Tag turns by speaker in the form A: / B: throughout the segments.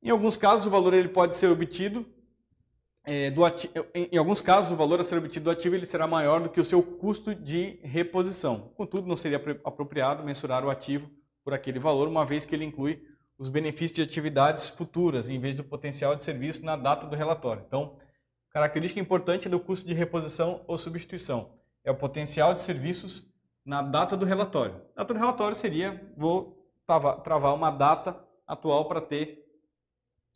A: Em alguns casos, o valor ele pode ser obtido em alguns casos, o valor a ser obtido do ativo ele será maior do que o seu custo de reposição. Contudo, não seria apropriado mensurar o ativo por aquele valor, uma vez que ele inclui os benefícios de atividades futuras, em vez do potencial de serviço na data do relatório. Então, característica importante do custo de reposição ou substituição é o potencial de serviços na data do relatório. A data do relatório seria, vou travar uma data atual para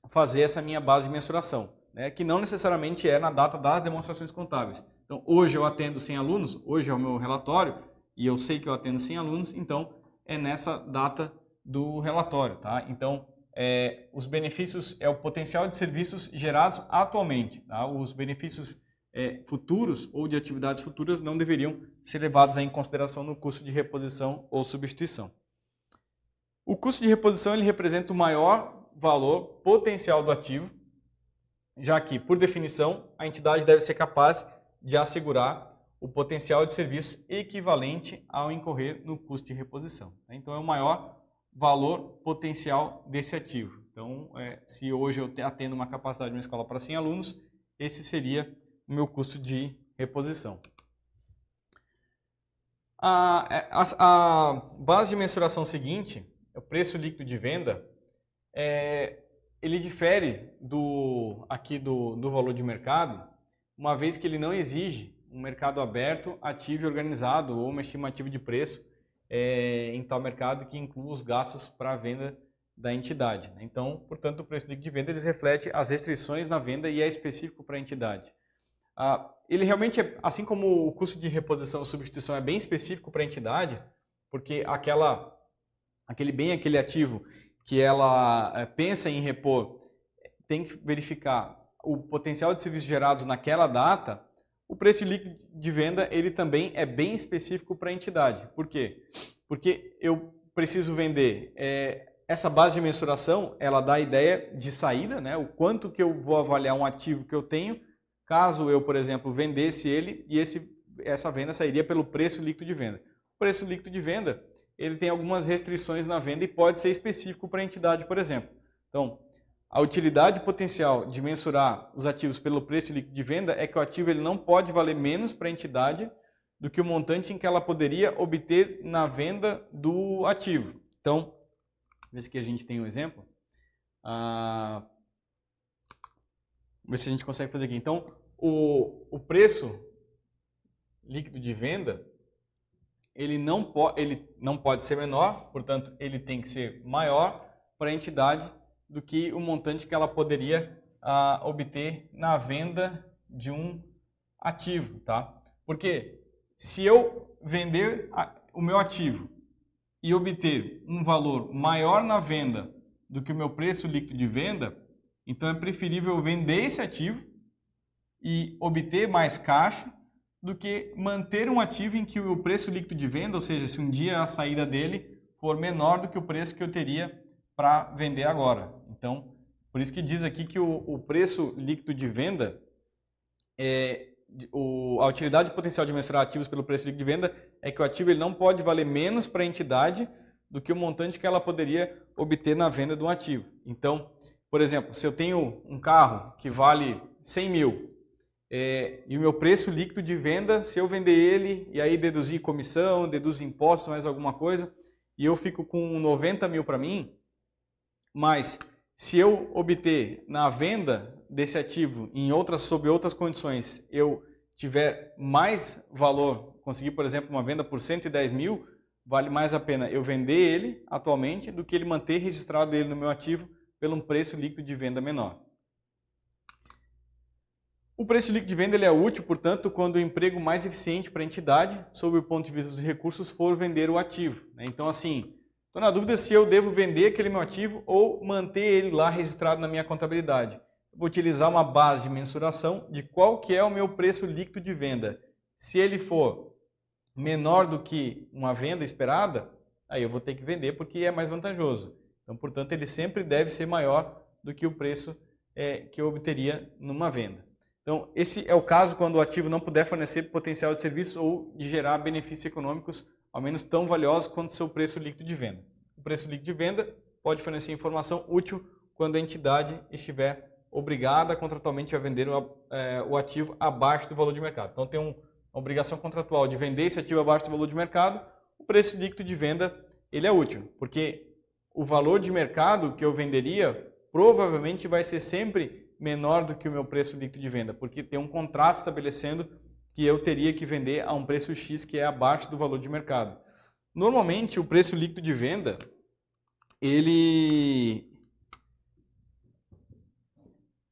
A: fazer essa minha base de mensuração, né, que não necessariamente é na data das demonstrações contábeis. Então, hoje eu atendo 100 alunos, hoje é o meu relatório, e eu sei que eu atendo 100 alunos, então é nessa data do relatório. Tá? Então, os benefícios é o potencial de serviços gerados atualmente. Tá? Os benefícios futuros ou de atividades futuras não deveriam ser levados em consideração no custo de reposição ou substituição. O custo de reposição ele representa o maior valor potencial do ativo, já que, por definição, a entidade deve ser capaz de assegurar o potencial de serviço equivalente ao incorrer no custo de reposição. Então, é o maior valor potencial desse ativo. Então, se hoje eu atendo uma capacidade de uma escola para 100 alunos, esse seria o meu custo de reposição. A base de mensuração seguinte, o preço líquido de venda, ele difere do valor de mercado, uma vez que ele não exige um mercado aberto, ativo e organizado ou uma estimativa de preço em tal mercado que inclua os gastos para a venda da entidade. Então, portanto, o preço líquido de venda ele reflete as restrições na venda e é específico para a entidade. Ele realmente, assim como o custo de reposição ou substituição é bem específico para a entidade, porque aquele ativo que ela pensa em repor, tem que verificar o potencial de serviços gerados naquela data, o preço líquido de venda ele também é bem específico para a entidade. Por quê? Porque eu preciso vender. Essa base de mensuração, ela dá a ideia de saída, né? O quanto que eu vou avaliar um ativo que eu tenho, caso eu, por exemplo, vendesse ele e essa venda sairia pelo preço líquido de venda. O preço líquido de venda ele tem algumas restrições na venda e pode ser específico para a entidade, por exemplo. Então, a utilidade potencial de mensurar os ativos pelo preço líquido de venda é que o ativo ele não pode valer menos para a entidade do que o montante em que ela poderia obter na venda do ativo. Então, vê se aqui a gente tem um exemplo. Vamos ver se a gente consegue fazer aqui. Então, o preço líquido de venda ele não pode ser menor, portanto, ele tem que ser maior para a entidade do que o montante que ela poderia obter na venda de um ativo. Tá? Porque se eu vender o meu ativo e obter um valor maior na venda do que o meu preço líquido de venda, então é preferível vender esse ativo e obter mais caixa do que manter um ativo em que o preço líquido de venda, ou seja, se um dia a saída dele for menor do que o preço que eu teria para vender agora. Então, por isso que diz aqui que o preço líquido de venda, a utilidade potencial de mensurar ativos pelo preço líquido de venda é que o ativo ele não pode valer menos para a entidade do que o montante que ela poderia obter na venda de um ativo. Então, por exemplo, se eu tenho um carro que vale 100 mil, e o meu preço líquido de venda, se eu vender ele e aí deduzir comissão, deduzir impostos, mais alguma coisa, e eu fico com 90 mil para mim, mas se eu obter na venda desse ativo sob outras condições, eu tiver mais valor, conseguir, por exemplo, uma venda por 110 mil, vale mais a pena eu vender ele atualmente do que ele manter registrado ele no meu ativo pelo um preço líquido de venda menor. O preço líquido de venda ele é útil, portanto, quando o emprego mais eficiente para a entidade, sob o ponto de vista dos recursos, for vender o ativo. Então, assim, estou na dúvida se eu devo vender aquele meu ativo ou manter ele lá registrado na minha contabilidade. Vou utilizar uma base de mensuração de qual que é o meu preço líquido de venda. Se ele for menor do que uma venda esperada, aí eu vou ter que vender porque é mais vantajoso. Então, portanto, ele sempre deve ser maior do que o preço que eu obteria numa venda. Então, esse é o caso quando o ativo não puder fornecer potencial de serviço ou de gerar benefícios econômicos, ao menos tão valiosos quanto o seu preço líquido de venda. O preço líquido de venda pode fornecer informação útil quando a entidade estiver obrigada contratualmente a vender o ativo abaixo do valor de mercado. Então, tem uma obrigação contratual de vender esse ativo abaixo do valor de mercado, o preço líquido de venda ele é útil, porque o valor de mercado que eu venderia provavelmente vai ser sempre menor do que o meu preço líquido de venda, porque tem um contrato estabelecendo que eu teria que vender a um preço X que é abaixo do valor de mercado. Normalmente, o preço líquido de venda,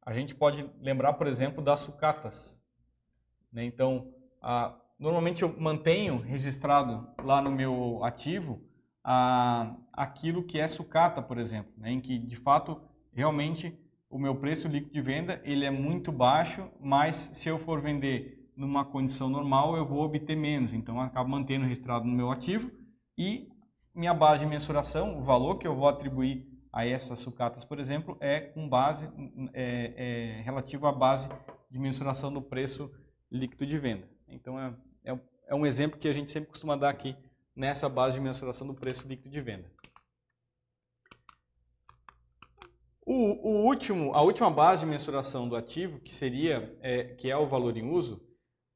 A: a gente pode lembrar, por exemplo, das sucatas, né? Então, normalmente eu mantenho registrado lá no meu ativo aquilo que é sucata, por exemplo, né? Em que, de fato, realmente o meu preço líquido de venda ele é muito baixo, mas se eu for vender numa condição normal, eu vou obter menos. Então, eu acabo mantendo registrado no meu ativo e minha base de mensuração, o valor que eu vou atribuir a essas sucatas, por exemplo, é com base relativo à base de mensuração do preço líquido de venda. Então, é um exemplo que a gente sempre costuma dar aqui nessa base de mensuração do preço líquido de venda. A última base de mensuração do ativo, que é o valor em uso,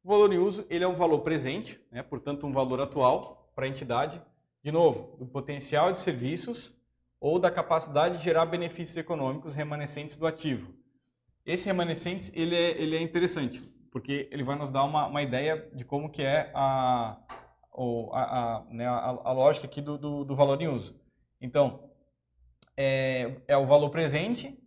A: o valor em uso ele é um valor presente, né? Portanto, um valor atual para a entidade, de novo, do potencial de serviços ou da capacidade de gerar benefícios econômicos remanescentes do ativo. Esse remanescentes ele é interessante, porque ele vai nos dar uma ideia de como que é a lógica aqui do valor em uso. Então, é o valor presente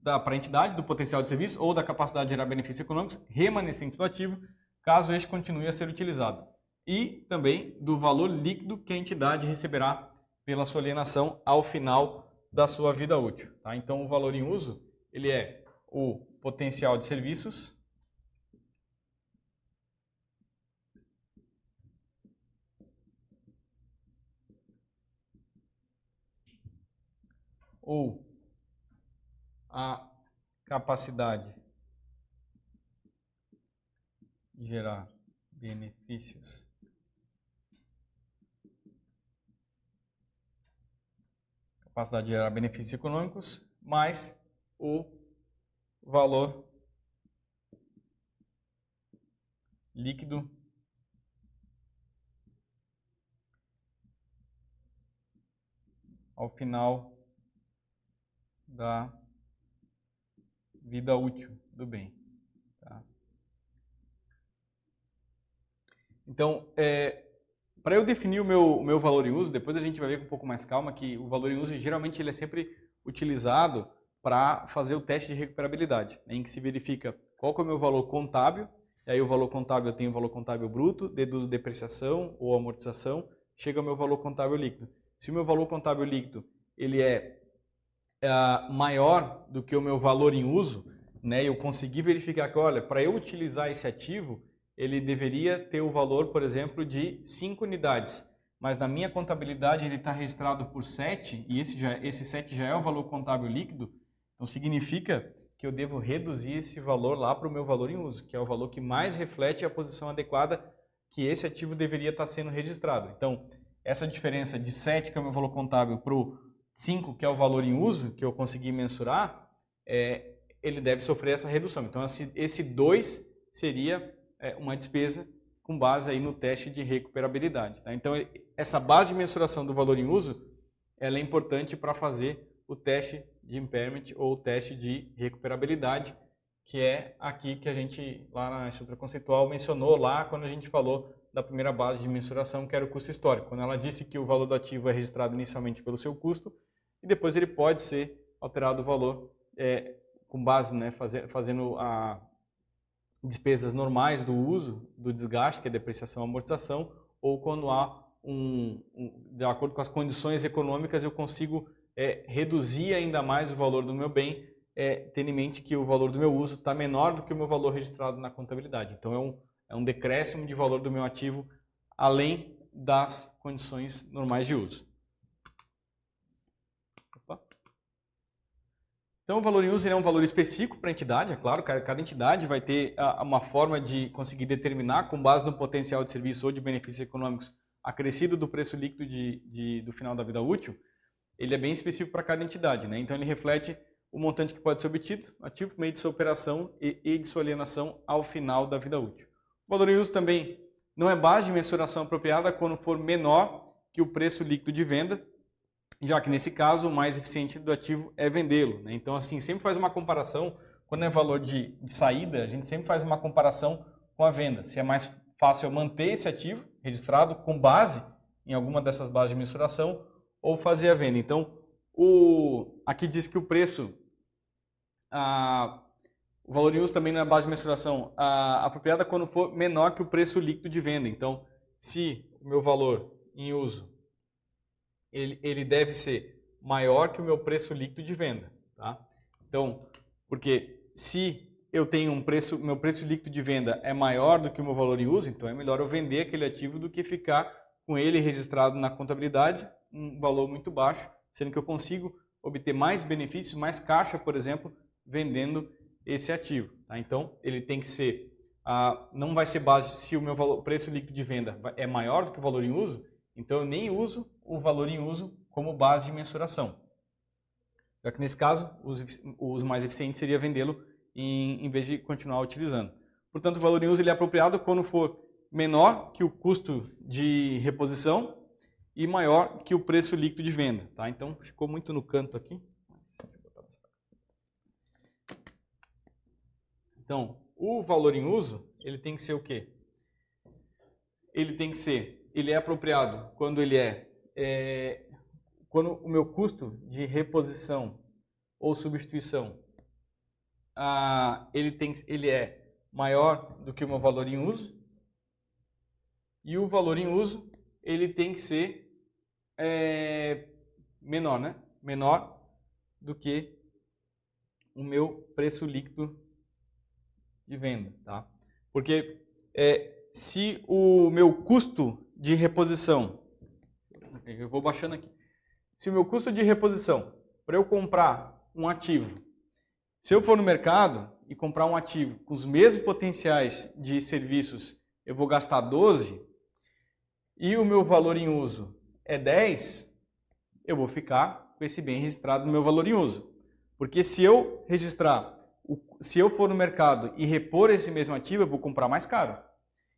A: para a entidade, do potencial de serviço ou da capacidade de gerar benefícios econômicos remanescentes do ativo, caso este continue a ser utilizado. E também do valor líquido que a entidade receberá pela sua alienação ao final da sua vida útil. Tá? Então, o valor em uso ele é o potencial de serviços ou a capacidade de gerar benefícios econômicos, mais o valor líquido ao final da vida útil do bem. Tá? Então, para eu definir o meu valor em uso, depois a gente vai ver com um pouco mais calma que o valor em uso geralmente ele é sempre utilizado para fazer o teste de recuperabilidade, né, em que se verifica qual que é o meu valor contábil, e aí o valor contábil eu tenho o valor contábil bruto, deduzo depreciação ou amortização, chega ao meu valor contábil líquido. Se o meu valor contábil líquido ele é maior do que o meu valor em uso, né, eu consegui verificar que, olha, para eu utilizar esse ativo, ele deveria ter o valor, por exemplo, de 5 unidades. Mas na minha contabilidade ele está registrado por 7, e esse 7 já é o valor contábil líquido, então significa que eu devo reduzir esse valor lá para o meu valor em uso, que é o valor que mais reflete a posição adequada que esse ativo deveria estar sendo registrado. Então, essa diferença de 7, que é o meu valor contábil, para o 5, que é o valor em uso, que eu consegui mensurar, ele deve sofrer essa redução. Então, esse 2 seria uma despesa com base aí no teste de recuperabilidade. Tá? Então, essa base de mensuração do valor em uso, ela é importante para fazer o teste de impairment ou o teste de recuperabilidade, que é aqui que a gente, lá na estrutura conceitual, mencionou lá quando a gente falou da primeira base de mensuração, que era o custo histórico. Quando ela disse que o valor do ativo é registrado inicialmente pelo seu custo e depois ele pode ser alterado o valor com base, né, fazendo despesas normais do uso, do desgaste, que é depreciação e amortização, ou quando há de acordo com as condições econômicas, eu consigo reduzir ainda mais o valor do meu bem, tendo em mente que o valor do meu uso está menor do que o meu valor registrado na contabilidade. Então, é um decréscimo de valor do meu ativo além das condições normais de uso. Então, o valor em uso é um valor específico para a entidade, é claro, cada entidade vai ter uma forma de conseguir determinar, com base no potencial de serviço ou de benefícios econômicos acrescido do preço líquido do final da vida útil, ele é bem específico para cada entidade, né? Então, ele reflete o montante que pode ser obtido, ativo por meio de sua operação e de sua alienação ao final da vida útil. O valor em uso também não é base de mensuração apropriada quando for menor que o preço líquido de venda, já que nesse caso o mais eficiente do ativo é vendê-lo, né? Então, assim, sempre faz uma comparação, quando é valor de saída, a gente sempre faz uma comparação com a venda. Se é mais fácil manter esse ativo registrado com base em alguma dessas bases de mensuração ou fazer a venda. Então, aqui diz que o preço, o valor em uso também não é base de mensuração apropriada quando for menor que o preço líquido de venda. Então, se o meu valor em uso ele deve ser maior que o meu preço líquido de venda, tá? Então, porque se eu tenho meu preço líquido de venda é maior do que o meu valor em uso, então é melhor eu vender aquele ativo do que ficar com ele registrado na contabilidade, um valor muito baixo, sendo que eu consigo obter mais benefícios, mais caixa, por exemplo, vendendo esse ativo, tá? Então, ele tem que ser, não vai ser base se o meu preço líquido de venda é maior do que o valor em uso, então eu nem uso o valor em uso como base de mensuração. Já que nesse caso, o uso mais eficiente seria vendê-lo em vez de continuar utilizando. Portanto, o valor em uso ele é apropriado quando for menor que o custo de reposição e maior que o preço líquido de venda, tá? Então, ficou muito no canto aqui. Então, o valor em uso, ele tem que ser o quê? Ele é apropriado quando quando o meu custo de reposição ou substituição, ele é maior do que o meu valor em uso, e o valor em uso, ele tem que ser menor, né? Menor do que o meu preço líquido de venda, tá? Porque se o meu custo de reposição, eu vou baixando aqui, se o meu custo de reposição para eu comprar um ativo, se eu for no mercado e comprar um ativo com os mesmos potenciais de serviços, eu vou gastar 12 e o meu valor em uso é 10, eu vou ficar com esse bem registrado no meu valor em uso. Porque se eu for no mercado e repor esse mesmo ativo, eu vou comprar mais caro.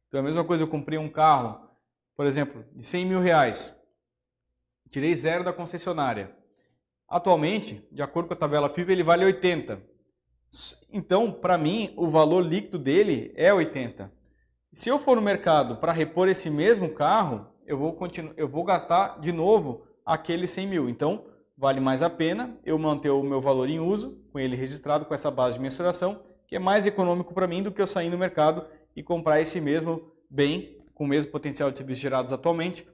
A: Então é a mesma coisa, eu comprei um carro, por exemplo, de 100 mil reais, tirei zero da concessionária. Atualmente, de acordo com a tabela PIB, ele vale 80. Então, para mim, o valor líquido dele é 80. Se eu for no mercado para repor esse mesmo carro, eu vou gastar de novo aquele 100 mil. Então, vale mais a pena eu manter o meu valor em uso, com ele registrado com essa base de mensuração, que é mais econômico para mim do que eu sair no mercado e comprar esse mesmo bem, com o mesmo potencial de serviços gerados atualmente,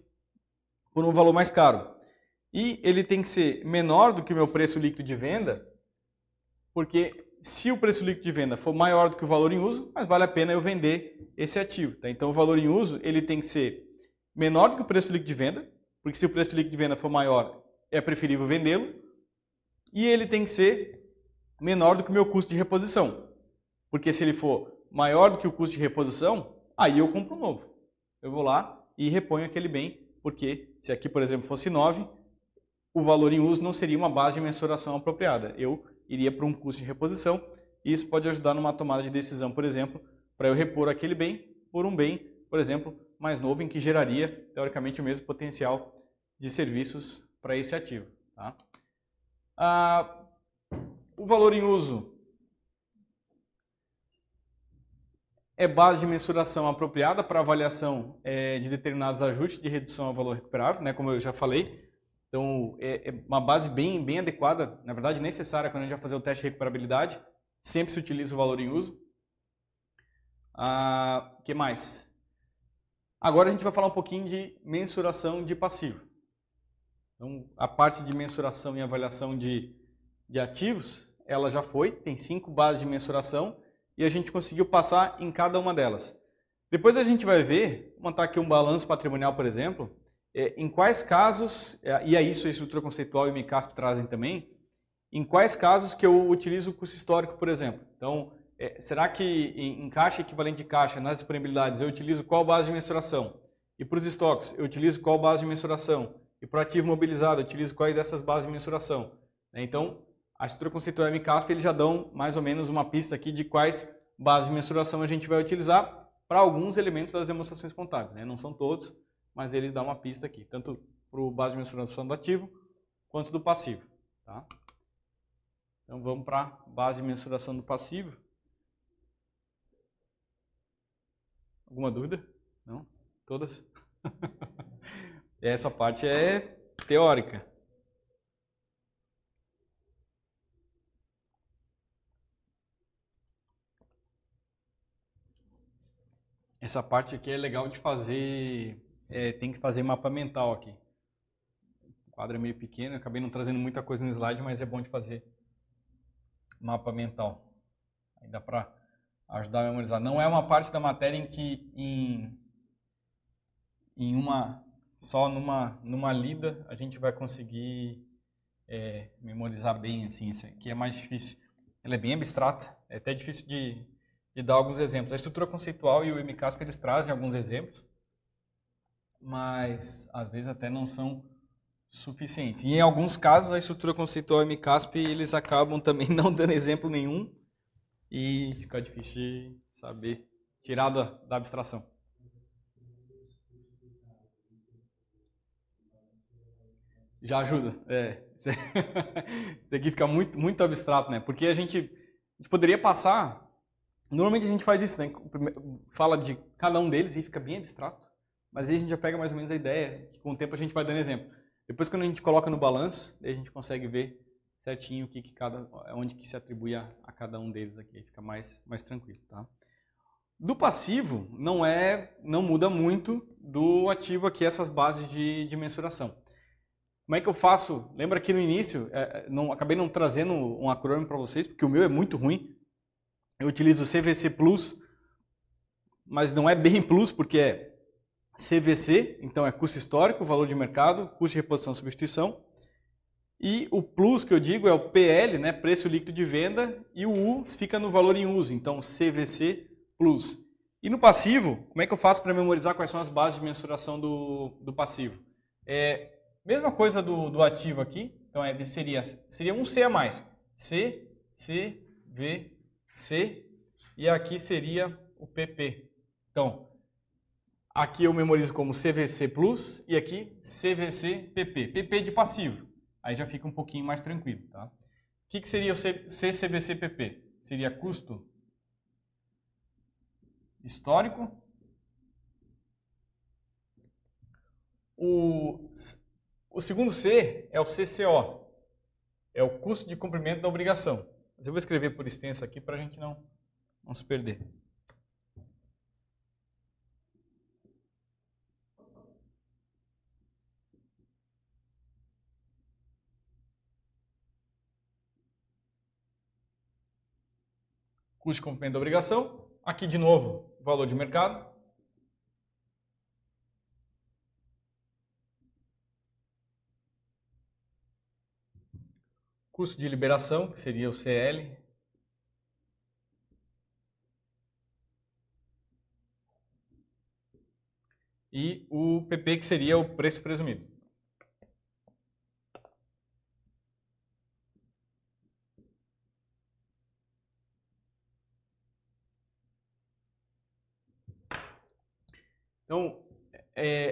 A: por um valor mais caro. E ele tem que ser menor do que o meu preço líquido de venda, porque se o preço líquido de venda for maior do que o valor em uso, mas vale a pena eu vender esse ativo, tá? Então o valor em uso ele tem que ser menor do que o preço líquido de venda, porque se o preço líquido de venda for maior, é preferível vendê-lo, e ele tem que ser menor do que o meu custo de reposição, porque se ele for maior do que o custo de reposição, aí eu compro um novo. Eu vou lá e reponho aquele bem, porque se aqui, por exemplo, fosse 9, o valor em uso não seria uma base de mensuração apropriada. Eu iria para um custo de reposição e isso pode ajudar numa tomada de decisão, por exemplo, para eu repor aquele bem por um bem, por exemplo, mais novo, em que geraria, teoricamente, o mesmo potencial de serviços para esse ativo. Tá? O valor em uso é base de mensuração apropriada para avaliação de determinados ajustes de redução ao valor recuperável, né, como eu já falei. Então, é uma base bem adequada, na verdade necessária quando a gente vai fazer o teste de recuperabilidade. Sempre se utiliza o valor em uso. O que mais? Agora a gente vai falar um pouquinho de mensuração de passivo. Então, a parte de mensuração e avaliação de ativos, ela já foi, tem 5 bases de mensuração e a gente conseguiu passar em cada uma delas. Depois a gente vai ver, vou montar aqui um balanço patrimonial, por exemplo, em quais casos, e é isso a estrutura conceitual e o MICASP trazem também, em quais casos que eu utilizo o custo histórico, por exemplo. Então, será que em caixa equivalente de caixa, nas disponibilidades, eu utilizo qual base de mensuração? E para os estoques, eu utilizo qual base de mensuração? E para o ativo mobilizado, eu utilizo quais dessas bases de mensuração? Então, A estrutura conceitual e MCASP eles já dão mais ou menos uma pista aqui de quais bases de mensuração a gente vai utilizar para alguns elementos das demonstrações contábeis, né? Não são todos, mas ele dá uma pista aqui, tanto para o base de mensuração do ativo quanto do passivo. Tá? Então vamos para a base de mensuração do passivo. Alguma dúvida? Não? Todas? Essa parte é teórica. Essa parte aqui é legal de fazer, tem que fazer mapa mental aqui. O quadro é meio pequeno, eu acabei não trazendo muita coisa no slide, mas é bom de fazer mapa mental. Aí dá para ajudar a memorizar. Não é uma parte da matéria em que só numa lida a gente vai conseguir memorizar bem, assim. Isso aqui é mais difícil. Ela é bem abstrata, é até difícil de dar alguns exemplos. A estrutura conceitual e o MCASP eles trazem alguns exemplos, mas às vezes até não são suficientes. E em alguns casos a estrutura conceitual e o MCASP eles acabam também não dando exemplo nenhum e fica difícil de saber, tirar da abstração. Já ajuda, Isso aqui fica muito abstrato, né? Porque a gente poderia passar. Normalmente a gente faz isso, né? Fala de cada um deles e fica bem abstrato. Mas aí a gente já pega mais ou menos a ideia, que com o tempo a gente vai dando exemplo. Depois quando a gente coloca no balanço, aí a gente consegue ver certinho onde que se atribui a cada um deles aqui. Aí fica mais tranquilo, tá? Do passivo, não muda muito do ativo aqui essas bases de mensuração. Como é que eu faço? Lembra que no início, acabei não trazendo um acrônimo para vocês, porque o meu é muito ruim. Eu utilizo CVC Plus, mas não é bem Plus, porque é CVC, então é custo histórico, valor de mercado, custo de reposição e substituição. E o Plus que eu digo é o PL, né, preço líquido de venda, e o U fica no valor em uso, então CVC Plus. E no passivo, como é que eu faço para memorizar quais são as bases de mensuração do passivo? Mesma coisa do ativo aqui, então seria um C a mais. C, V, C, e aqui seria o PP. Então, aqui eu memorizo como CVC Plus e aqui CVC PP. PP de passivo. Aí já fica um pouquinho mais tranquilo, tá? O que seria o CCVC PP? Seria custo histórico. O segundo C é o CCO, é o custo de cumprimento da obrigação. Mas eu vou escrever por extenso aqui para a gente não se perder. Custo de cumprimento da obrigação. Aqui de novo, valor de mercado. Custo de liberação, que seria o CL. E o PP, que seria o preço presumido. Então,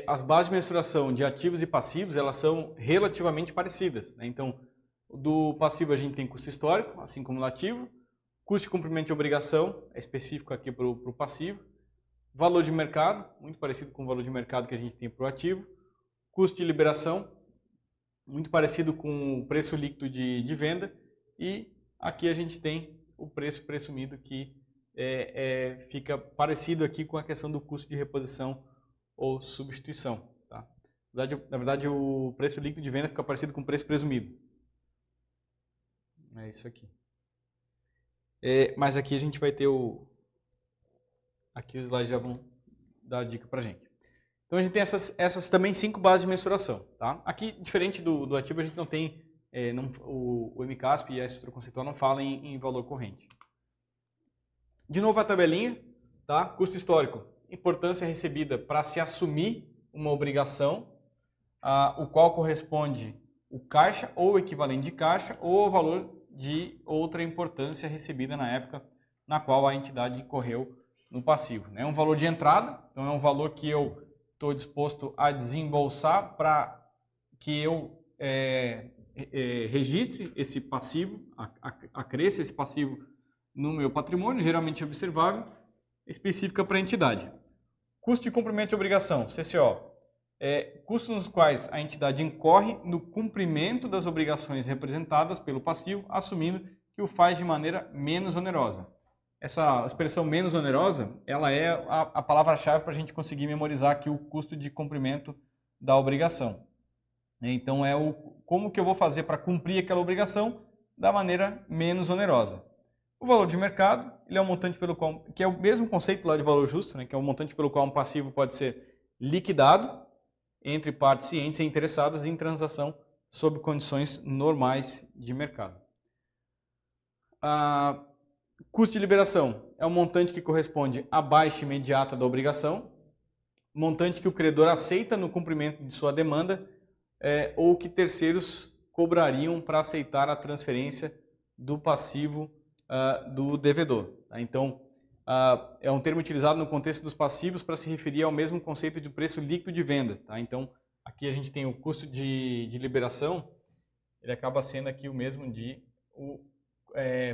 A: as bases de mensuração de ativos e passivos, elas são relativamente parecidas, né? Então, do passivo a gente tem custo histórico, assim como no ativo. Custo de cumprimento de obrigação, é específico aqui para o passivo. Valor de mercado, muito parecido com o valor de mercado que a gente tem para o ativo. Custo de liberação, muito parecido com o preço líquido de venda. E aqui a gente tem o preço presumido, que fica parecido aqui com a questão do custo de reposição ou substituição. Tá? Na verdade, o preço líquido de venda fica parecido com o preço presumido. É isso aqui. Mas aqui a gente vai ter aqui os slides já vão dar a dica para a gente. Então a gente tem essas também 5 bases de mensuração. Tá? Aqui, diferente do ativo, a gente não tem, o MCASP e a estrutura conceitual não falam em valor corrente. De novo a tabelinha, tá? Custo histórico, importância recebida para se assumir uma obrigação, o qual corresponde o caixa ou o equivalente de caixa ou o valor de outra importância recebida na época na qual a entidade incorreu no passivo. É um valor de entrada, então é um valor que eu estou disposto a desembolsar para que eu registre esse passivo, acresça esse passivo no meu patrimônio, geralmente observável, específica para a entidade. Custo de cumprimento de obrigação, CCO. Custos nos quais a entidade incorre no cumprimento das obrigações representadas pelo passivo, assumindo que o faz de maneira menos onerosa. Essa expressão menos onerosa, ela é a palavra-chave para a gente conseguir memorizar aqui o custo de cumprimento da obrigação. Então, como que eu vou fazer para cumprir aquela obrigação da maneira menos onerosa. O valor de mercado, ele é um montante pelo qual, que é o mesmo conceito lá de valor justo, né, que é um montante pelo qual um passivo pode ser liquidado entre partes cientes e interessadas em transação sob condições normais de mercado. Custo de liberação é um montante que corresponde à baixa imediata da obrigação, montante que o credor aceita no cumprimento de sua demanda ou que terceiros cobrariam para aceitar a transferência do passivo do devedor. Tá? Então, é um termo utilizado no contexto dos passivos para se referir ao mesmo conceito de preço líquido de venda. Tá? Então, aqui a gente tem o custo de liberação, ele acaba sendo aqui o mesmo de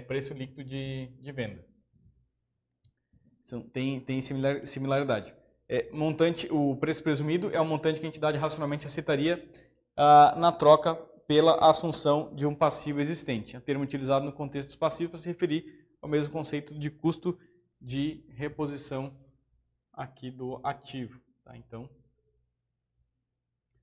A: preço líquido de venda. Então, tem similaridade. O preço presumido é um montante que a entidade racionalmente aceitaria na troca pela assunção de um passivo existente. É um termo utilizado no contexto dos passivos para se referir ao mesmo conceito de custo de reposição aqui do ativo. Tá? Então,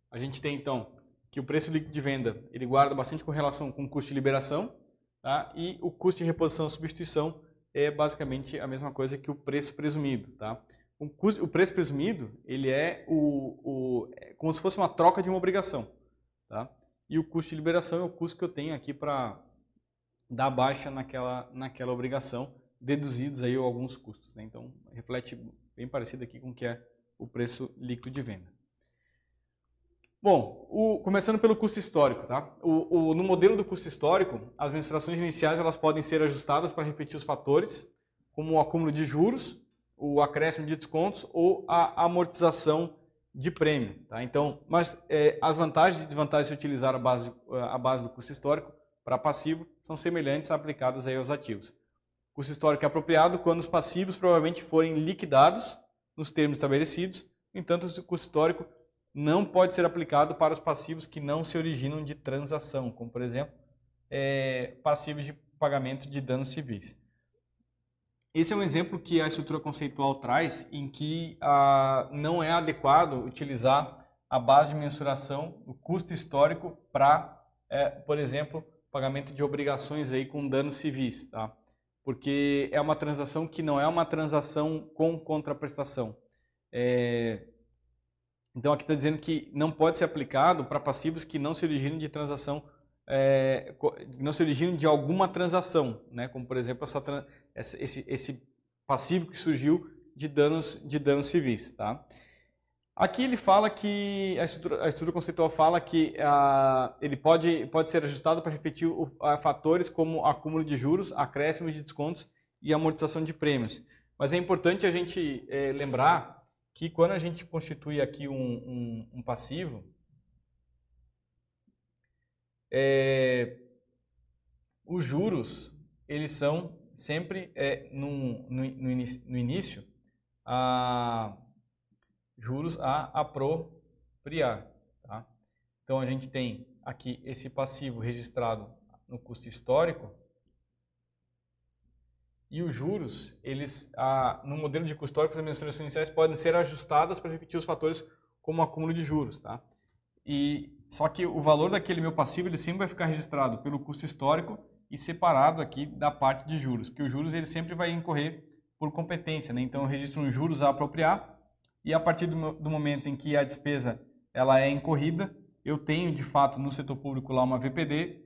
A: a gente tem então que o preço líquido de venda ele guarda bastante correlação com o custo de liberação, tá? E o custo de reposição e substituição é basicamente a mesma coisa que o preço presumido. Tá? O preço presumido ele é como se fosse uma troca de uma obrigação. Tá? E o custo de liberação é o custo que eu tenho aqui para dar baixa naquela obrigação, deduzidos aí alguns custos. Né? Então, reflete bem parecido aqui com o que é o preço líquido de venda. Bom, começando pelo custo histórico. Tá? No modelo do custo histórico, as mensurações iniciais elas podem ser ajustadas para refletir os fatores, como o acúmulo de juros, o acréscimo de descontos ou a amortização de prêmio. Tá? Então, as vantagens e desvantagens de utilizar a base do custo histórico para passivo são semelhantes aplicadas aí aos ativos. O custo histórico é apropriado quando os passivos provavelmente forem liquidados nos termos estabelecidos. No entanto, o custo histórico não pode ser aplicado para os passivos que não se originam de transação, como, por exemplo, passivos de pagamento de danos civis. Esse é um exemplo que a estrutura conceitual traz, em que não é adequado utilizar a base de mensuração do custo histórico para, por exemplo, pagamento de obrigações aí com danos civis, tá? Porque é uma transação que não é uma transação com contraprestação. Então, aqui está dizendo que não pode ser aplicado para passivos que não se originam de transação, não se originam de alguma transação, né? Como, por exemplo, esse passivo que surgiu de danos civis. Tá? Aqui ele fala que, a estrutura conceitual fala que ele pode ser ajustado para refletir fatores como acúmulo de juros, acréscimo de descontos e amortização de prêmios. Mas é importante a gente lembrar que quando a gente constitui aqui um passivo, os juros, eles são sempre, no início, juros a apropriar. Tá? Então, a gente tem aqui esse passivo registrado no custo histórico e os juros, no modelo de custo histórico, as mensurações iniciais podem ser ajustadas para repetir os fatores como acúmulo de juros. Tá? Só que o valor daquele meu passivo ele sempre vai ficar registrado pelo custo histórico e separado aqui da parte de juros, que os juros ele sempre vai incorrer por competência. Né? Então, eu registro um juros a apropriar e a partir do momento em que a despesa ela é incorrida, eu tenho de fato no setor público lá uma VPD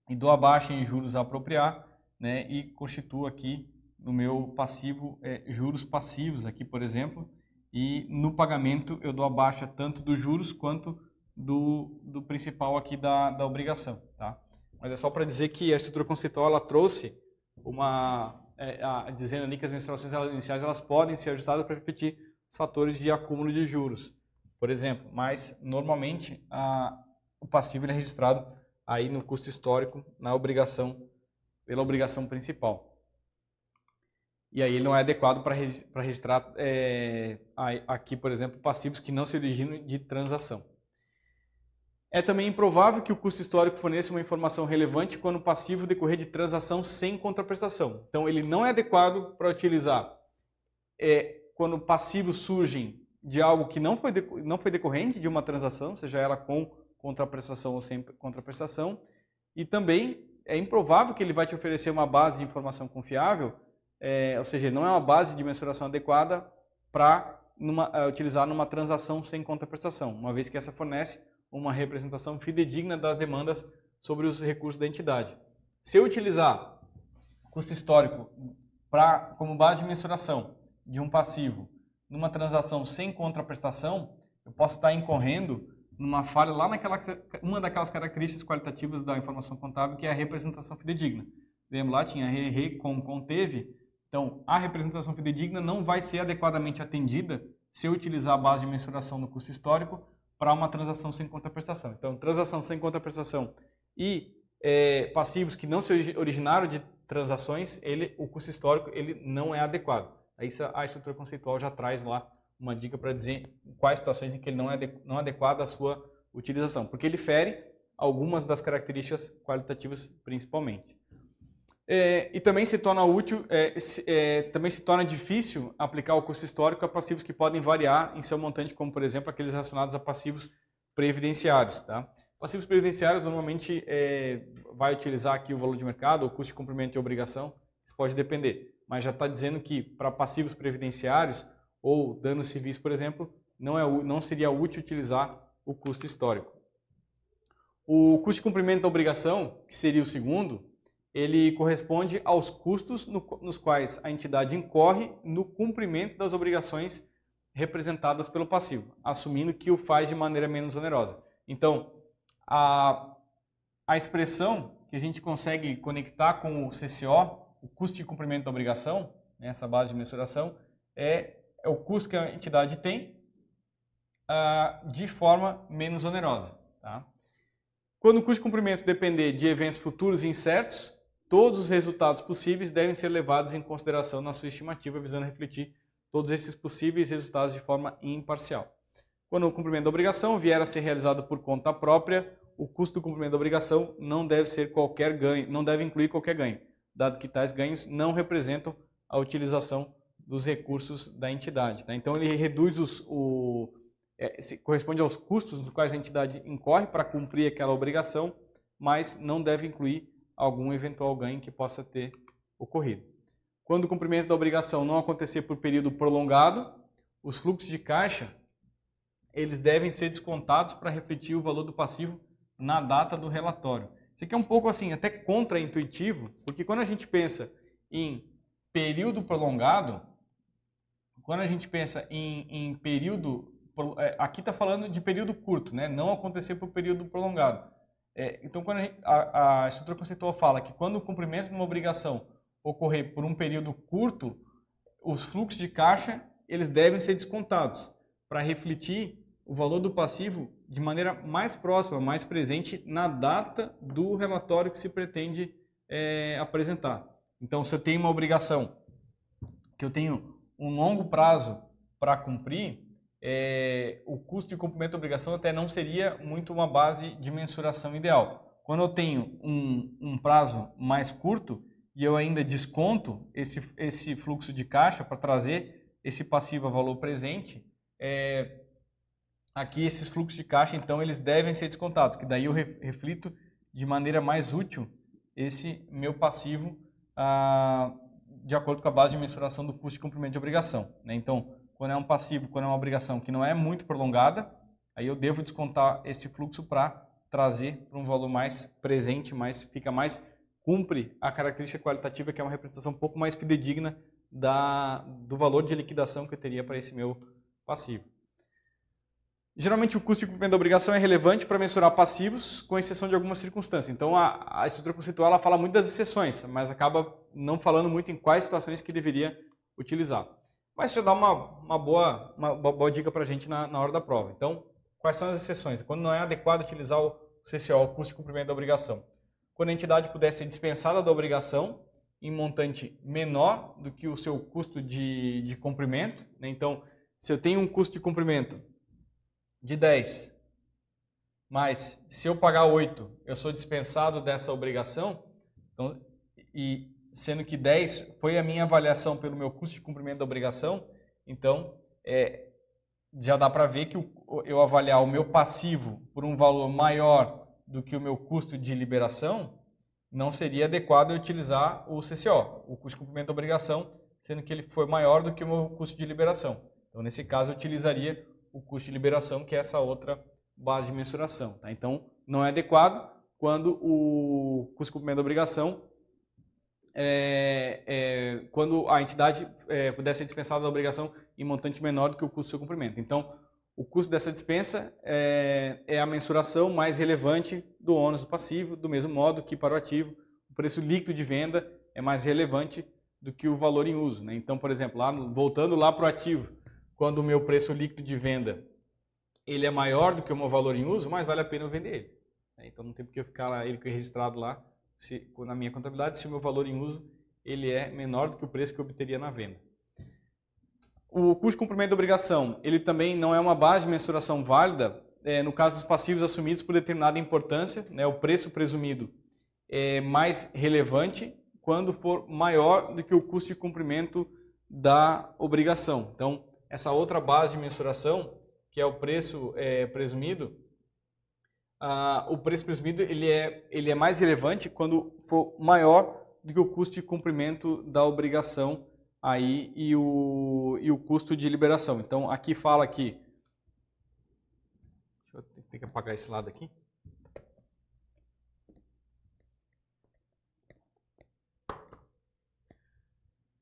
A: e dou a baixa em juros a apropriar, né? E constituo aqui no meu passivo juros passivos, aqui por exemplo, e no pagamento eu dou a baixa tanto dos juros quanto do principal aqui da obrigação. Tá? mas é só para dizer que a estrutura conceitual ela trouxe dizendo ali que as mensurações iniciais elas podem ser ajustadas para refletir os fatores de acúmulo de juros, por exemplo, mas normalmente o passivo ele é registrado aí no custo histórico pela obrigação principal. E aí ele não é adequado para registrar aqui, por exemplo, passivos que não se originam de transação. É também improvável que o custo histórico forneça uma informação relevante quando o passivo decorrer de transação sem contraprestação. Então, ele não é adequado para utilizar quando passivos surgem de algo que não foi decorrente de uma transação, seja ela com contraprestação ou sem contraprestação. E também é improvável que ele vai te oferecer uma base de informação confiável, ou seja, não é uma base de mensuração adequada para utilizar numa transação sem contraprestação, uma vez que essa fornece uma representação fidedigna das demandas sobre os recursos da entidade. Se eu utilizar custo histórico como base de mensuração de um passivo numa transação sem contraprestação, eu posso estar incorrendo numa falha lá uma daquelas características qualitativas da informação contábil, que é a representação fidedigna. Lembra lá, tinha re, com, teve. Então, a representação fidedigna não vai ser adequadamente atendida se eu utilizar a base de mensuração no custo histórico para uma transação sem contraprestação. Então, transação sem contraprestação e passivos que não se originaram de transações, o custo histórico ele não é adequado. Aí a estrutura conceitual já traz lá uma dica para dizer quais situações em que ele não é adequado à sua utilização, porque ele fere algumas das características qualitativas principalmente. E também se torna útil, também se torna difícil aplicar o custo histórico a passivos que podem variar em seu montante, como por exemplo aqueles relacionados a passivos previdenciários. Tá? Passivos previdenciários normalmente vai utilizar aqui o valor de mercado, o custo de cumprimento de obrigação, isso pode depender, mas já está dizendo que para passivos previdenciários ou danos civis, por exemplo, não seria útil utilizar o custo histórico. O custo de cumprimento da obrigação, que seria o segundo, ele corresponde aos custos nos quais a entidade incorre no cumprimento das obrigações representadas pelo passivo, assumindo que o faz de maneira menos onerosa. Então, a expressão que a gente consegue conectar com o CCO, o custo de cumprimento da obrigação, né, essa base de mensuração, é o custo que a entidade tem de forma menos onerosa. Tá? Quando o custo de cumprimento depender de eventos futuros e incertos, todos os resultados possíveis devem ser levados em consideração na sua estimativa, visando refletir todos esses possíveis resultados de forma imparcial. Quando o cumprimento da obrigação vier a ser realizado por conta própria, o custo do cumprimento da obrigação não deve ser qualquer ganho, não deve incluir qualquer ganho, dado que tais ganhos não representam a utilização dos recursos da entidade. Tá? Então ele reduz corresponde aos custos nos quais a entidade incorre para cumprir aquela obrigação, mas não deve incluir algum eventual ganho que possa ter ocorrido. Quando o cumprimento da obrigação não acontecer por período prolongado, os fluxos de caixa eles devem ser descontados para refletir o valor do passivo na data do relatório. Isso aqui é um pouco assim, até contraintuitivo, porque quando a gente pensa em período prolongado, quando a gente pensa em período, aqui está falando de período curto, né? Não acontecer por período prolongado. Então, quando a estrutura conceitual fala que quando o cumprimento de uma obrigação ocorrer por um período curto, os fluxos de caixa eles devem ser descontados para refletir o valor do passivo de maneira mais próxima, mais presente na data do relatório que se pretende apresentar. Então, se eu tenho uma obrigação que eu tenho um longo prazo para cumprir, o custo de cumprimento da obrigação até não seria muito uma base de mensuração ideal. Quando eu tenho um prazo mais curto e eu ainda desconto esse fluxo de caixa para trazer esse passivo a valor presente, aqui esses fluxos de caixa, então, eles devem ser descontados, que daí eu reflito de maneira mais útil esse meu passivo de acordo com a base de mensuração do custo de cumprimento de obrigação. Né? Então, quando é um passivo, quando é uma obrigação que não é muito prolongada, aí eu devo descontar esse fluxo para trazer para um valor mais presente, cumpre a característica qualitativa, que é uma representação um pouco mais fidedigna do valor de liquidação que eu teria para esse meu passivo. Geralmente o custo de cumprimento da obrigação é relevante para mensurar passivos, com exceção de algumas circunstâncias. Então a estrutura conceitual ela fala muito das exceções, mas acaba não falando muito em quais situações que deveria utilizar. Mas isso já dá uma boa dica para a gente na hora da prova. Então, quais são as exceções? Quando não é adequado utilizar o CCO, o custo de cumprimento da obrigação. Quando a entidade puder ser dispensada da obrigação em montante menor do que o seu custo de cumprimento, né? Então, se eu tenho um custo de cumprimento de 10, mas se eu pagar 8, eu sou dispensado dessa obrigação, então, e sendo que 10 foi a minha avaliação pelo meu custo de cumprimento da obrigação, então já dá para ver que eu avaliar o meu passivo por um valor maior do que o meu custo de liberação, não seria adequado eu utilizar o CCO, o custo de cumprimento da obrigação, sendo que ele foi maior do que o meu custo de liberação. Então, nesse caso, eu utilizaria o custo de liberação, que é essa outra base de mensuração. Tá? Então, não é adequado quando o custo de cumprimento da obrigação, quando a entidade puder ser dispensada da obrigação em montante menor do que o custo do seu cumprimento. Então, o custo dessa dispensa é a mensuração mais relevante do ônus do passivo, do mesmo modo que para o ativo, o preço líquido de venda é mais relevante do que o valor em uso. Né? Então, por exemplo, voltando lá para o ativo, quando o meu preço líquido de venda ele é maior do que o meu valor em uso, mais vale a pena eu vender ele. Então não tem porque eu ficar ele registrado lá na minha contabilidade se o meu valor em uso ele é menor do que o preço que eu obteria na venda. O custo de cumprimento da obrigação, ele também não é uma base de mensuração válida no caso dos passivos assumidos por determinada importância, né? O preço presumido é mais relevante quando for maior do que o custo de cumprimento da obrigação. Então, essa outra base de mensuração, que é o preço presumido, o preço presumido ele é mais relevante quando for maior do que o custo de cumprimento da obrigação aí e o custo de liberação. Então, aqui fala que... Deixa eu ter que apagar esse lado aqui.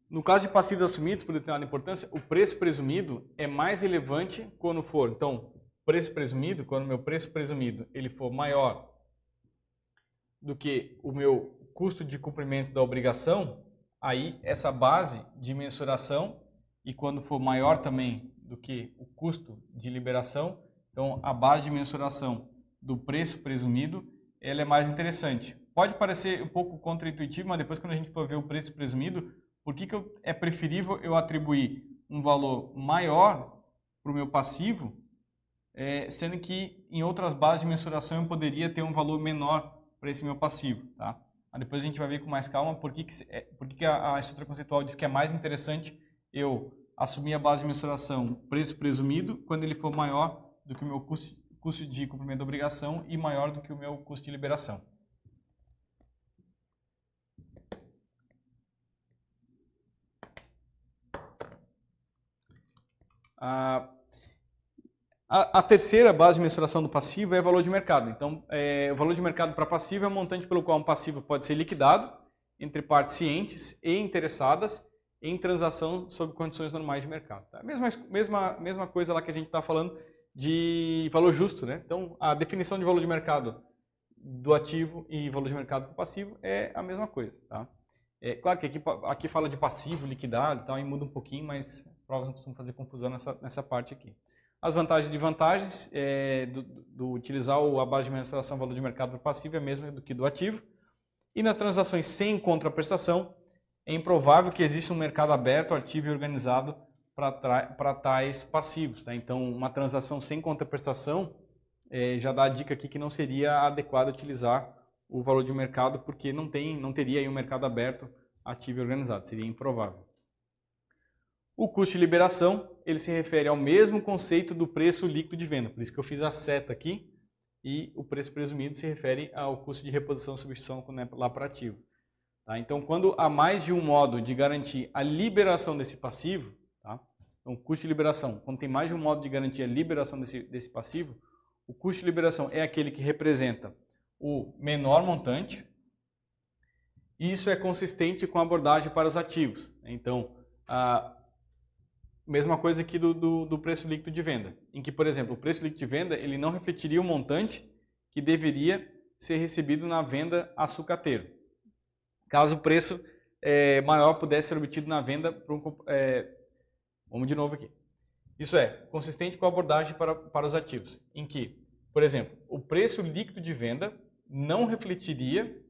A: No caso de passivos assumidos por determinada importância, o preço presumido é mais relevante quando for. Então, preço presumido, quando o meu preço presumido ele for maior do que o meu custo de cumprimento da obrigação, aí essa base de mensuração, e quando for maior também do que o custo de liberação, então a base de mensuração do preço presumido, ela é mais interessante. Pode parecer um pouco contraintuitivo, mas depois quando a gente for ver o preço presumido, por que é preferível eu atribuir um valor maior para o meu passivo, sendo que em outras bases de mensuração eu poderia ter um valor menor para esse meu passivo. Tá? Mas depois a gente vai ver com mais calma por que a estrutura conceitual diz que é mais interessante eu assumir a base de mensuração preço presumido quando ele for maior do que o meu custo de cumprimento da obrigação e maior do que o meu custo de liberação. A terceira base de mensuração do passivo é o valor de mercado. Então, o valor de mercado para passivo é o montante pelo qual um passivo pode ser liquidado entre partes cientes e interessadas em transação sob condições normais de mercado. Tá? Mesma coisa lá que a gente está falando de valor justo. Né? Então, a definição de valor de mercado do ativo e valor de mercado do passivo é a mesma coisa. Tá? Claro que aqui fala de passivo, liquidado e tal, e muda um pouquinho, mas as provas não costumam fazer confusão nessa parte aqui. As vantagens e desvantagens do utilizar a base de mensuração valor de mercado para passivo é a mesma do que do ativo. E nas transações sem contraprestação, é improvável que exista um mercado aberto, ativo e organizado para tais passivos. Tá? Então, uma transação sem contraprestação já dá a dica aqui que não seria adequado utilizar o valor de mercado, porque não teria aí um mercado aberto, ativo e organizado, seria improvável. O custo de liberação, ele se refere ao mesmo conceito do preço líquido de venda, por isso que eu fiz a seta aqui, e o preço presumido se refere ao custo de reposição e substituição lá para ativo. Tá? Então, quando há mais de um modo de garantir a liberação desse passivo, tá? Então, o custo de liberação, quando tem mais de um modo de garantir a liberação desse passivo, o custo de liberação é aquele que representa o menor montante. Isso é consistente com a abordagem para os ativos. Então, Mesma coisa aqui do preço líquido de venda, em que, por exemplo, o preço líquido de venda ele não refletiria o montante que deveria ser recebido na venda a sucateiro, caso o preço maior pudesse ser obtido na venda por vamos de novo aqui. Isso é consistente com a abordagem para os ativos, em que, por exemplo, o preço líquido de venda não refletiria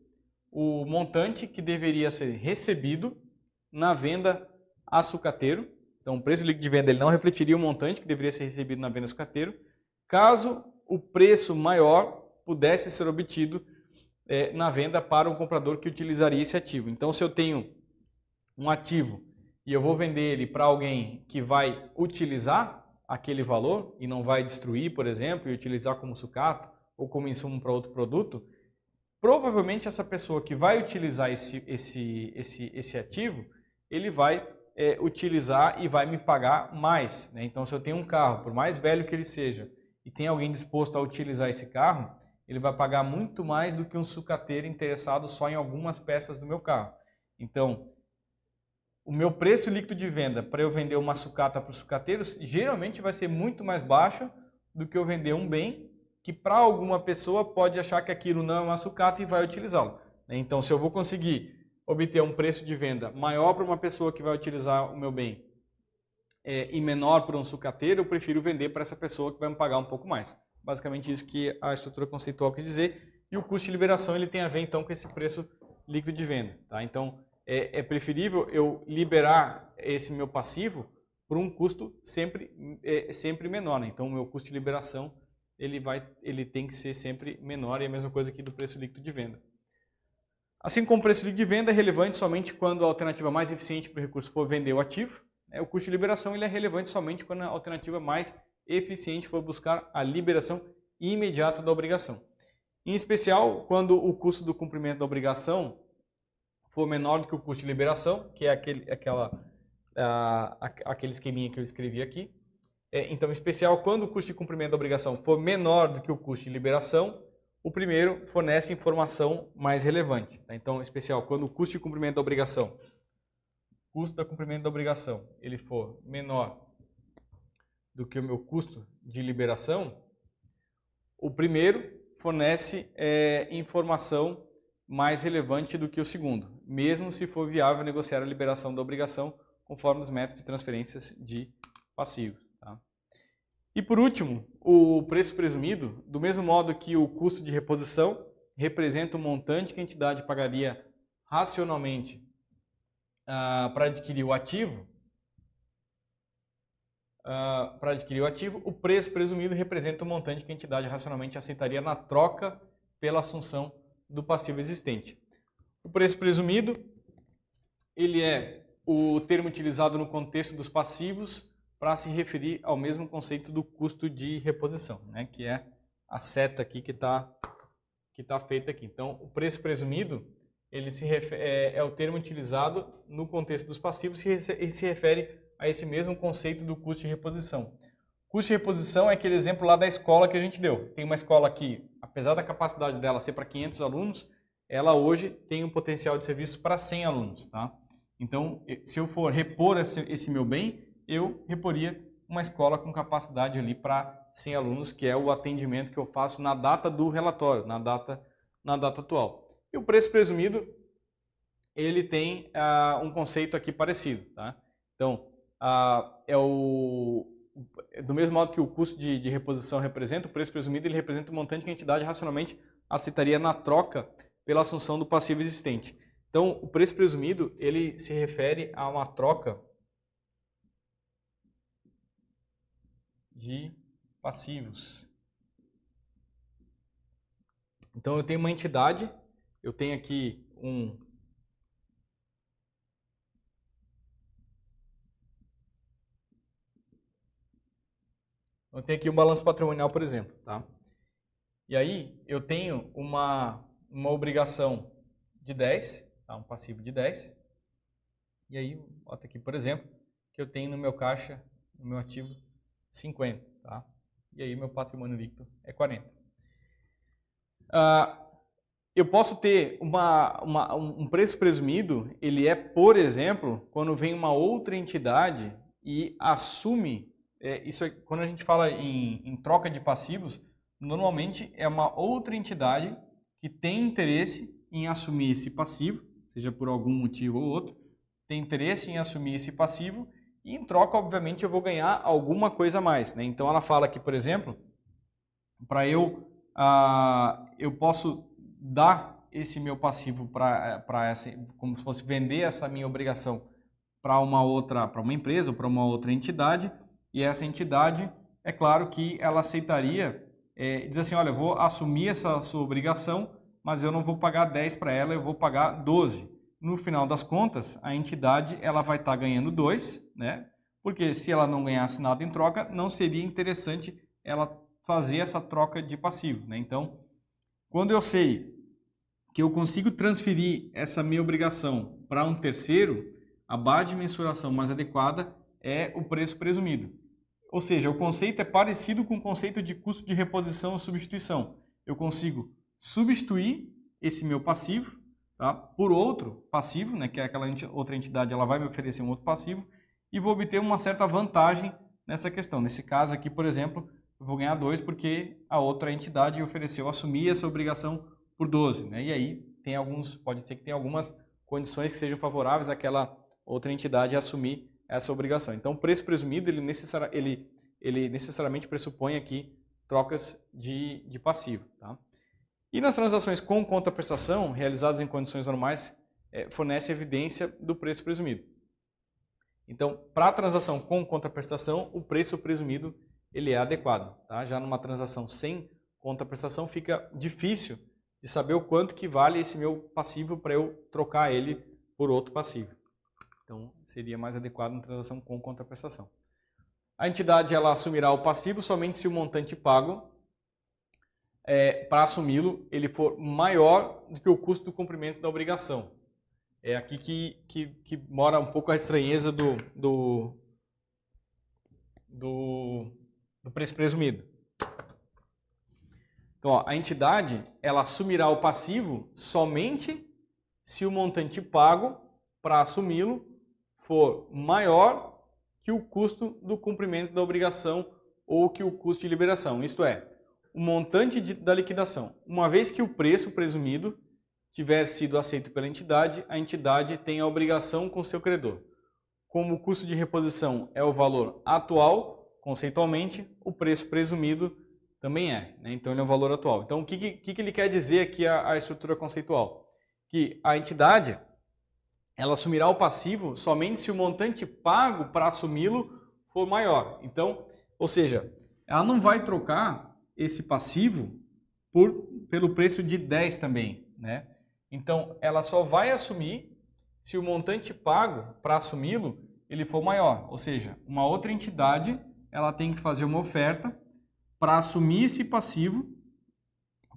A: o montante que deveria ser recebido na venda a sucateiro. Então, o preço líquido de venda ele não refletiria o montante que deveria ser recebido na venda a sucateiro, caso o preço maior pudesse ser obtido na venda para um comprador que utilizaria esse ativo. Então, se eu tenho um ativo e eu vou vender ele para alguém que vai utilizar aquele valor e não vai destruir, por exemplo, e utilizar como sucata ou como insumo para outro produto, provavelmente essa pessoa que vai utilizar esse ativo, ele vai utilizar e vai me pagar mais, né? Então, se eu tenho um carro, por mais velho que ele seja, e tem alguém disposto a utilizar esse carro, ele vai pagar muito mais do que um sucateiro interessado só em algumas peças do meu carro. Então, o meu preço líquido de venda para eu vender uma sucata para os sucateiros geralmente vai ser muito mais baixo do que eu vender um bem que para alguma pessoa pode achar que aquilo não é uma sucata e vai utilizá-lo. Então, se eu vou conseguir obter um preço de venda maior para uma pessoa que vai utilizar o meu bem e menor para um sucateiro, eu prefiro vender para essa pessoa que vai me pagar um pouco mais. Basicamente isso que a estrutura conceitual quer dizer. E o custo de liberação ele tem a ver então com esse preço líquido de venda. Tá? Então, é preferível eu liberar esse meu passivo por um custo sempre menor. Né? Então, o meu custo de liberação ele tem que ser sempre menor, e a mesma coisa aqui do preço líquido de venda. Assim como o preço líquido de venda é relevante somente quando a alternativa mais eficiente para o recurso for vender o ativo, o custo de liberação ele é relevante somente quando a alternativa mais eficiente for buscar a liberação imediata da obrigação. Em especial, quando o custo do cumprimento da obrigação for menor do que o custo de liberação, que é aquele esqueminha que eu escrevi aqui. Então, em especial, quando o custo de cumprimento da obrigação for menor do que o custo de liberação, o primeiro fornece informação mais relevante. Tá? Então, em especial, quando o custo de cumprimento da obrigação, ele for menor do que o meu custo de liberação, o primeiro fornece informação mais relevante do que o segundo, mesmo se for viável negociar a liberação da obrigação conforme os métodos de transferências de passivos. Tá? E por último, o preço presumido, do mesmo modo que o custo de reposição representa o montante que a entidade pagaria racionalmente para adquirir o ativo, o preço presumido representa o montante que a entidade racionalmente aceitaria na troca pela assunção do passivo existente. O preço presumido, ele é o termo utilizado no contexto dos passivos para se referir ao mesmo conceito do custo de reposição, né? Que é a seta aqui que tá feita aqui. Então, o preço presumido, ele é o termo utilizado no contexto dos passivos e se refere a esse mesmo conceito do custo de reposição. Custo de reposição é aquele exemplo lá da escola que a gente deu. Tem uma escola que, apesar da capacidade dela ser para 500 alunos, ela hoje tem um potencial de serviço para 100 alunos. Tá? Então, se eu for repor esse meu bem, eu reporia uma escola com capacidade ali para 100 alunos, que é o atendimento que eu faço na data do relatório, na data atual. E o preço presumido, ele tem um conceito aqui parecido. Tá? Então, do mesmo modo que o custo de reposição representa, o preço presumido ele representa o montante que a entidade racionalmente aceitaria na troca pela assunção do passivo existente. Então, o preço presumido ele se refere a uma troca de passivos. Então, eu tenho uma entidade, eu tenho aqui um balanço patrimonial, por exemplo. Tá? E aí, eu tenho uma obrigação de 10, tá? Um passivo de 10. E aí, bota aqui, por exemplo, que eu tenho no meu caixa, no meu ativo, 50. Tá? E aí, meu patrimônio líquido é 40. Eu posso ter um preço presumido, ele é, por exemplo, quando vem uma outra entidade e assume, isso quando a gente fala em troca de passivos, normalmente é uma outra entidade que tem interesse em assumir esse passivo, seja por algum motivo ou outro, tem interesse em assumir esse passivo e em troca, obviamente, eu vou ganhar alguma coisa a mais, né? Então ela fala aqui, por exemplo, para eu posso dar esse meu passivo para essa, como se fosse vender essa minha obrigação para uma empresa ou para uma outra entidade, e essa entidade, é claro que ela aceitaria dizer assim, olha, eu vou assumir essa sua obrigação, mas eu não vou pagar 10 para ela, eu vou pagar 12. No final das contas, a entidade ela vai estar ganhando 2, né? Porque se ela não ganhasse nada em troca, não seria interessante ela fazer essa troca de passivo, né? Então, quando eu sei que eu consigo transferir essa minha obrigação para um terceiro, a base de mensuração mais adequada é o preço presumido. Ou seja, o conceito é parecido com o conceito de custo de reposição ou substituição. Eu consigo substituir esse meu passivo, tá, por outro passivo, né, que é aquela outra entidade, ela vai me oferecer um outro passivo, e vou obter uma certa vantagem nessa questão. Nesse caso aqui, por exemplo, eu vou ganhar 2 porque a outra entidade ofereceu assumir essa obrigação por 12. Né? E aí pode ser que tenha algumas condições que sejam favoráveis àquela outra entidade assumir essa obrigação. Então, o preço presumido, ele necessariamente pressupõe aqui trocas de passivo. Tá? E nas transações com contraprestação, realizadas em condições normais, fornece evidência do preço presumido. Então, para a transação com contraprestação, o preço presumido ele é adequado. Tá? Já numa transação sem contraprestação, fica difícil de saber o quanto que vale esse meu passivo para eu trocar ele por outro passivo. Então, seria mais adequado uma transação com contraprestação. A entidade ela assumirá o passivo somente se o montante pago para assumi-lo ele for maior do que o custo do cumprimento da obrigação. É aqui que mora um pouco a estranheza do preço presumido. Então, ó, a entidade ela assumirá o passivo somente se o montante pago para assumi-lo for maior que o custo do cumprimento da obrigação ou que o custo de liberação. Isto é, o montante da liquidação. Uma vez que o preço presumido tiver sido aceito pela entidade, a entidade tem a obrigação com seu credor. Como o custo de reposição é o valor atual, conceitualmente, o preço presumido também é. Né? Então, ele é o valor atual. Então, o que ele quer dizer aqui a estrutura conceitual? Que a entidade ela assumirá o passivo somente se o montante pago para assumi-lo for maior. Então, ou seja, ela não vai trocar esse passivo pelo preço de 10 também, né? Então, ela só vai assumir se o montante pago para assumi-lo ele for maior. Ou seja, uma outra entidade ela tem que fazer uma oferta para assumir esse passivo.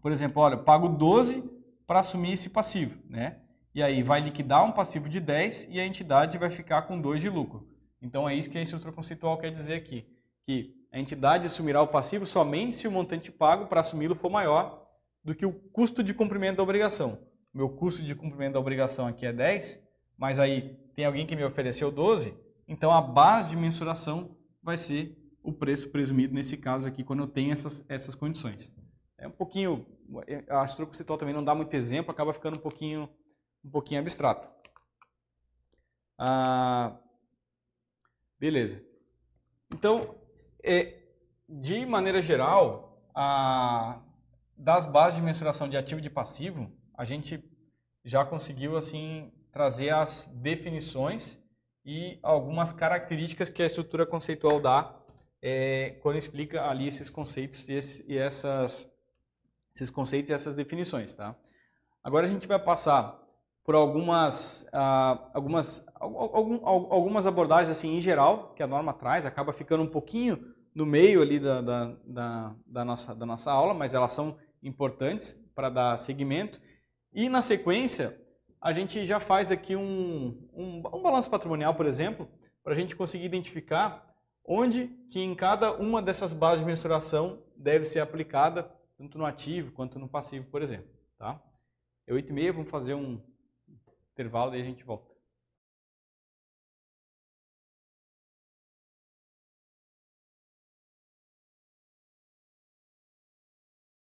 A: Por exemplo, olha, eu pago 12 para assumir esse passivo, né? E aí vai liquidar um passivo de 10 e a entidade vai ficar com 2 de lucro. Então é isso que a estrutura conceitual quer dizer aqui, que a entidade assumirá o passivo somente se o montante pago para assumi-lo for maior do que o custo de cumprimento da obrigação. Meu custo de cumprimento da obrigação aqui é 10, mas aí tem alguém que me ofereceu 12, então a base de mensuração vai ser o preço presumido nesse caso aqui, quando eu tenho essas condições. É um pouquinho, a estrutura conceitual também não dá muito exemplo, acaba ficando um pouquinho abstrato. Beleza. Então, de maneira geral, das bases de mensuração de ativo e de passivo, a gente já conseguiu assim trazer as definições e algumas características que a estrutura conceitual dá quando explica ali esses conceitos esses conceitos e essas definições. Tá? Agora a gente vai passar por algumas abordagens assim em geral que a norma traz, acaba ficando um pouquinho no meio ali da nossa aula, mas elas são importantes para dar seguimento. E na sequência, a gente já faz aqui um balanço patrimonial, por exemplo, para a gente conseguir identificar onde que em cada uma dessas bases de mensuração deve ser aplicada, tanto no ativo quanto no passivo, por exemplo. Tá? É 8h30, vamos fazer um intervalo e a gente volta.